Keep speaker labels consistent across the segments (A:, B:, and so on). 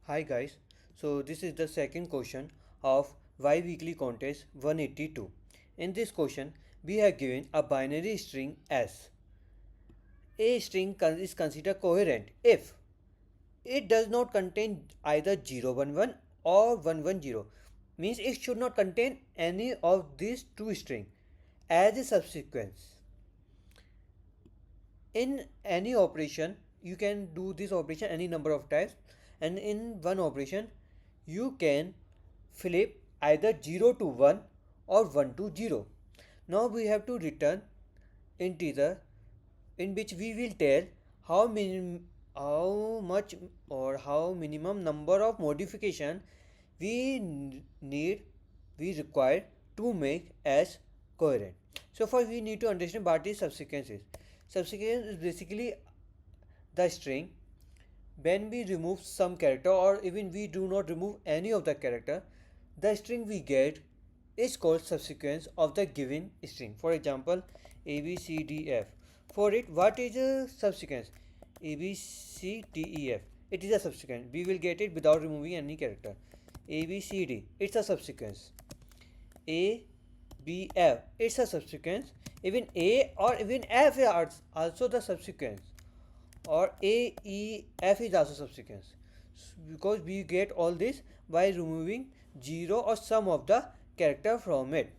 A: Hi guys, so this is the second question of Y weekly contest 182. In this question, we have given a binary string S. A string is considered coherent if it does not contain either 011 or 110. Means it should not contain any of these two strings as a subsequence. In any operation, you can do this operation any number of times, and in one operation you can flip either 0 to 1 or 1 to 0. Now we have to return integer in which we will tell how much or how minimum number of modification we need we require to make as coherent. So first we need to understand what is subsequence is. Subsequence is basically the string when we remove some character or even we do not remove any of the character, the string we get is called subsequence of the given string. For example, a b c d f. For it, what is a subsequence? A b c d e f. It is a subsequence. We will get it without removing any character. A b c d. It's a subsequence. A b f. It's a subsequence. Even a or even f are also the subsequence, or A, E, F is also subsequence, because we get all this by removing 0 or some of the character from it.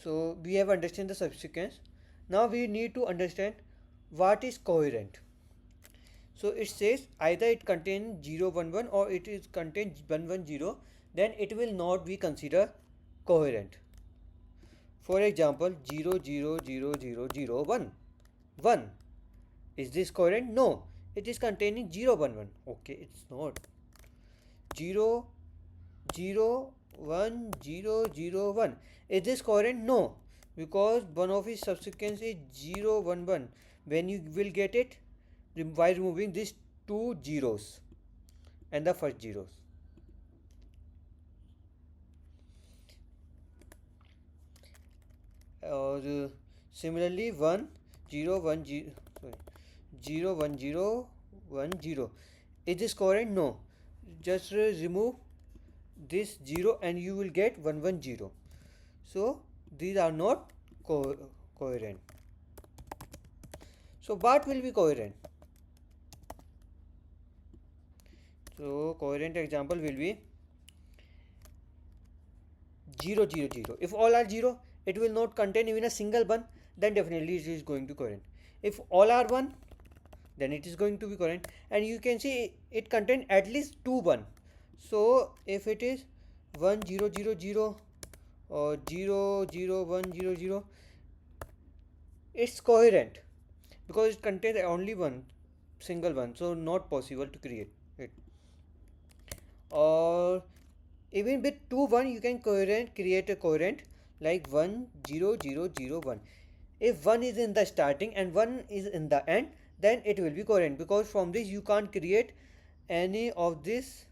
A: So we have understand the subsequence. Now we need to understand what is coherent. So it says either it contains 011 or it is contains 110, then it will not be considered coherent. For example, 0000001 1. Is this coherent? No. It is containing 011. Okay, it's not. 0 0 1 0 0 1. Is this coherent? No. Because one of its subsequence is 0 1 1. When you will get it by removing these two zeros and the first zeros. Or similarly 1 0 1 0 sorry 0 1 0 1 0. Is this coherent? No. Just remove this 0 and you will get 110. So these are not coherent. So what will be coherent? So coherent example will be 0 0 0. If all are 0, it will not contain even a single 1, then definitely it is going to coherent. If all are 1, then it is going to be coherent, and you can see it contain at least 2 1. So if it is 1 0 0 0 or 0 0 1 0 0, it's coherent because it contains only one single one, so not possible to create it. Or even with 2 1 you can create a coherent like 1 0 0 0 1. If 1 is in the starting and 1 is in the end, then it will be coherent, because from this you can't create any of this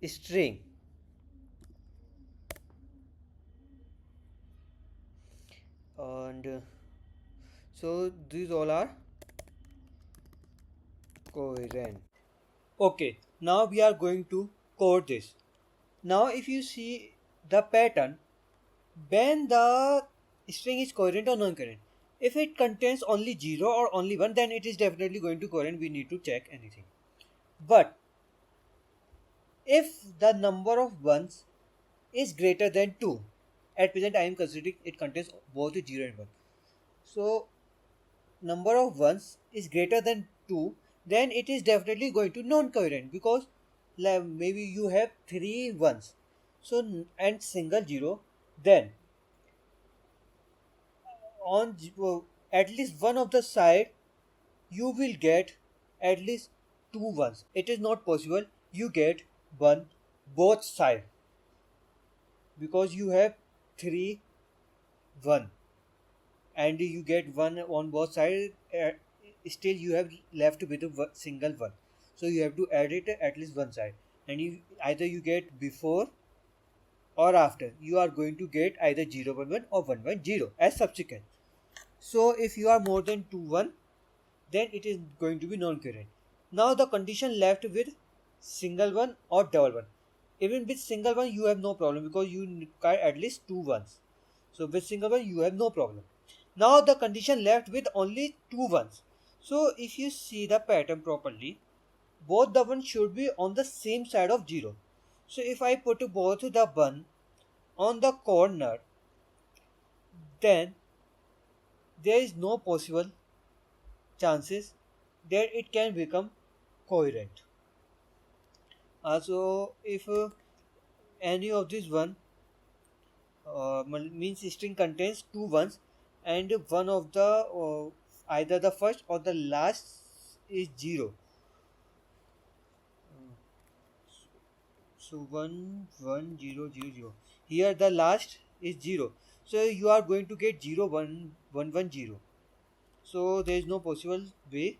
A: string. And so these all are coherent. Okay, now we are going to code this. Now if you see the pattern, when the string is coherent or non-coherent, if it contains only 0 or only 1, then it is definitely going to coherent. We need to check anything. But if the number of ones is greater than 2, at present I am considering it contains both 0 and 1. So number of ones is greater than 2, then it is definitely going to non-coherent, because maybe you have 3 ones, so and single 0, then on at least one of the side you will get at least two ones. It is not possible you get one both side, because you have 3 1 and you get one on both sides. Still you have left with a single one, so you have to add it at least one side, and you either you get before or after, you are going to get either 0 1 1 or 1 1 0 as subsequent. So if you are more than 2 1, then it is going to be non-coherent. Now the condition left with single one or double one. Even with single one you have no problem because you require at least two ones. So with single one you have no problem. Now the condition left with only two ones. So if you see the pattern properly, both the ones should be on the same side of 0. So if I put both the one on the corner, then there is no possible chances that it can become coherent. Also, if any of these one means string contains two ones and one of the either the first or the last is 0. So 1 1 0 0 0. Here the last is 0. So you are going to get 0 1 1 1 0. So there is no possible way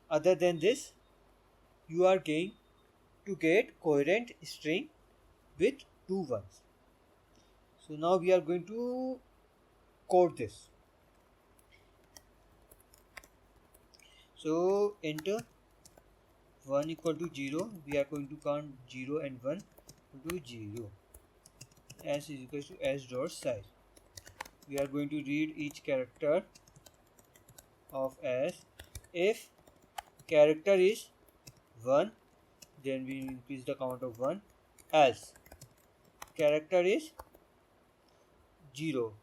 A: other than this. You are going to get coherent string with two ones. So now we are going to code this. So enter 1 equal to 0. We are going to count 0 and 1 equal to 0. S is equal to S dot size. We are going to read each character of S. If character is 1, then we increase the count of 1. Else character is 0.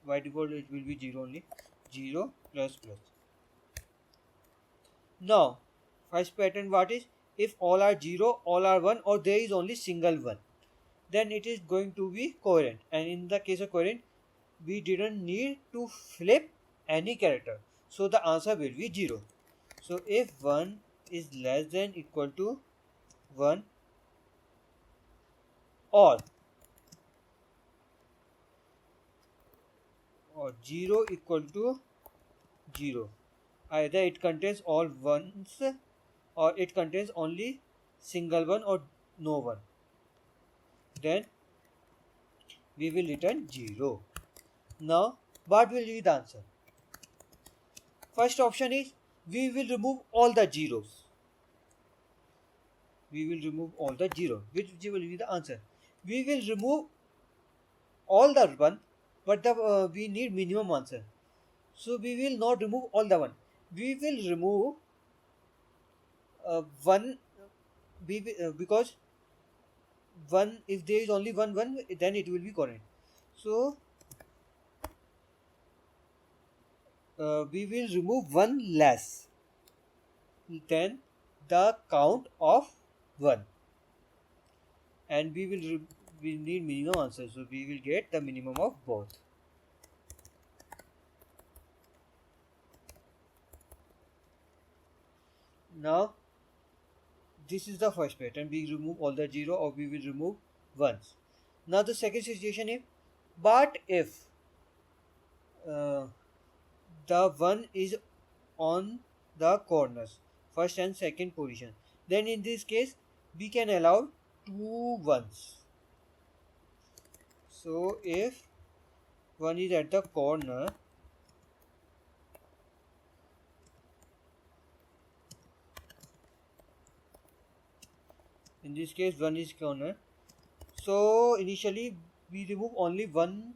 A: By default it will be 0 only. 0 plus plus. Now first pattern, what is? If all are 0, all are 1, or there is only single 1, then it is going to be coherent. And in the case of coherent, we didn't need to flip any character, so the answer will be 0. So if 1 is less than equal to 1, or 0 equal to 0, either it contains all ones or it contains only single one or no one, then we will return 0. Now what will be the answer? First option is we will remove all the zeros. We will remove all the zeros. Which will be the answer? We will remove all the one, but we need minimum answer. So we will not remove all the one. We will remove one. Because one, if there is only one, then it will be correct. So we will remove one less than the count of 1, and we need minimum answer, so we will get the minimum of both. Now this is the first pattern. We remove all the 0 or we will remove ones. Now the second situation is, but if the 1 is on the corners, first and second position, then in this case we can allow two ones. So if 1 is at the corner, in this case 1 is corner, so initially we remove only 1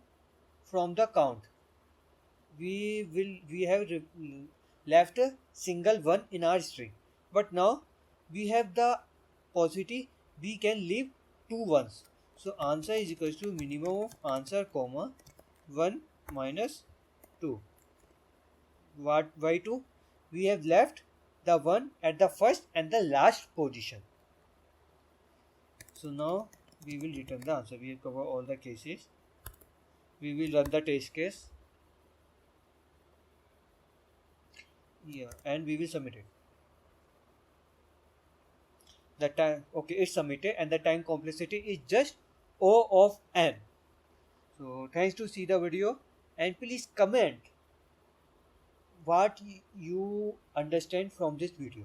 A: from the count. We have left a single 1 in our string, but now we have the possibility we can leave two ones. So answer is equal to minimum of answer comma 1 minus 2. What? Why 2? We have left the 1 at the first and the last position. So now we will return the answer. We have covered all the cases. We will run the test case. Yeah, and we will submit it. The time, okay, it's submitted, and the time complexity is just O of n. So thanks to see the video, and please comment what you understand from this video.